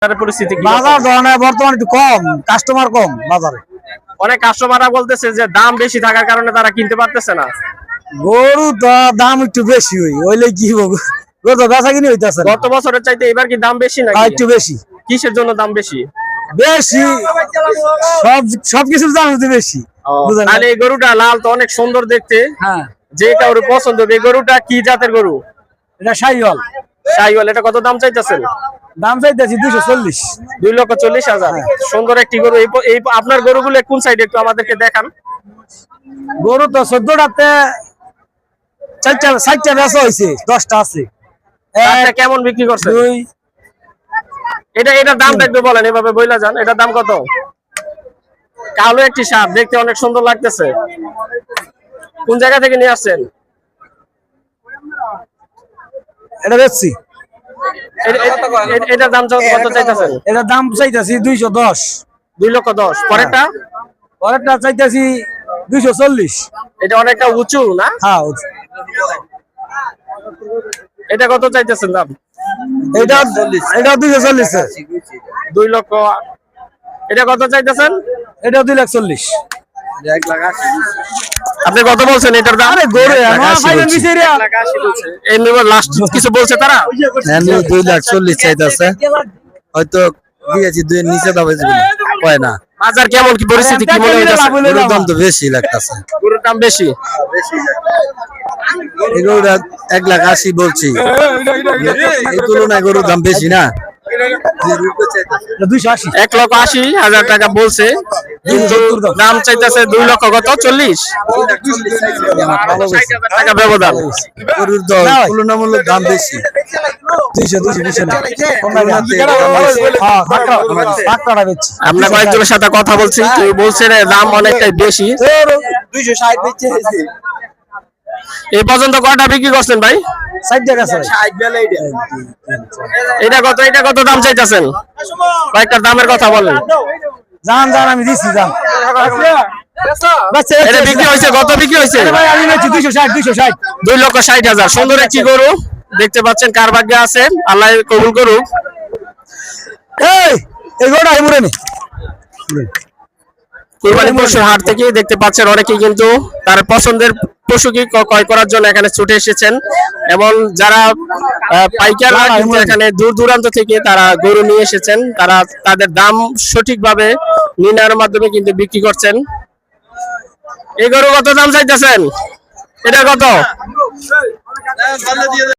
পরিস্থিতি কি? বাজার ধরনের বর্তমানে একটু কম, কাস্টমার কম বাজারে। অনেক কাস্টমাররা বলতেছে যে দাম বেশি থাকার কারণে তারা কিনতে পারতেছে না। গরু তো দাম একটু বেশি হইলে কি হবে, গরু তো বেচা কিনি হইতেছে গত বছরের চাইতে এবার কি দাম বেশি নাকি? একটু বেশি। কিসের জন্য দাম বেশি? বেশি সবকিছুর দাম হচ্ছে বেশি। তাহলে এই গরুটা লাল তো অনেক সুন্দর দেখতে, হ্যাঁ, যে কারোর পছন্দ হবে। এই গরুটা কি জাতের গরু? এটা শাহিওয়াল। শাহিওয়াল। এটা কত দাম চাইতেছেন? দাম চাইতেছি 240। 2,40,000। সুন্দর একটি গরু। এই আপনার গরুগুলো কোন সাইডে একটু আমাদেরকে দেখান। গরু তো 14টাতে 4টা বেচা হয়েছে, 10টা আছে। একটা কেমন বিক্রি করছেন? 2 এটার দামটা একটু বলেন, এভাবে বইলা যান। এটার দাম কত? কালো একটি সাপ, দেখতে অনেক সুন্দর লাগতেছে। কোন জায়গা থেকে নিয়ে আসছেন? এটা বেচছি। এটার দাম কত চাইতেছেন? এটার দাম চাইতেছি 210। 2,10,000। পরেরটা? পরেরটা চাইতেছি 240। এটা অনেকটা উঁচু না? হ্যাঁ, এটা কত চাইতেছেন দাম? এটা 240। 2 লক্ষ। এটা কত চাইতেছেন? এটা 240। আপনি কত বলছেন এটার দাম? গরু লাস্ট কিছু বলছে তারা? 240 চাইতেছে, হয়তো দিয়েছি 2 এর নিচে দাম হয় না। বাজার কেমন, কি পরিস্থিতি, কি মনে হইতাছে? গরুর দাম তো বেশি লাগতেছে। গরুর দাম বেশি। এই গরুটা 1,80,000 বলছি, এই তুলনায় গরুর দাম বেশি না। 280। 1,80,000 টাকা বলছে, কিন্তু দাম চাইতেছে 2,40,000। টাকা ব্যবধান। গরুর তুলনামূলক দাম বেশি। 200 আমরা কয়েকজনের সাথে কথা বলছি, কেউ বলছে দাম অনেকটাই বেশি। 260 এই পর্যন্ত কয়টা বিক্রি করছেন ভাই? 60 টাকা। এটা কত দাম চাইতেছেন? কয়েকটা দামের কথা বলেন। জান আমি দিছি জান। এটা বিক্রি হয়েছে, কত বিক্রি হয়েছে? আমি নিচ্ছি 260। 2,60,000। সুন্দর একটি গরু দেখতে পাচ্ছেন, কার ভাগ্যে আছে, আল্লাহ কবুল করুক। এই গরুটা আইমুরে নি কুরবানি পশুর হাট থেকে দেখতে পাচ্ছেন অনেকেই কিন্তু তার পছন্দের পশুকে ক্রয় করার জন্য এখানে ছুটে এসেছেন, এবং যারা পাইকাররা কিন্তু এখানে দূর দূরান্ত থেকে তারা গরু নিয়ে এসেছেন, তারা তাদের দাম সঠিকভাবে নির্ণয়ের মাধ্যমে কিন্তু বিক্রি করছেন। এই গরু কত দাম চাইতেছেন? এটা কত?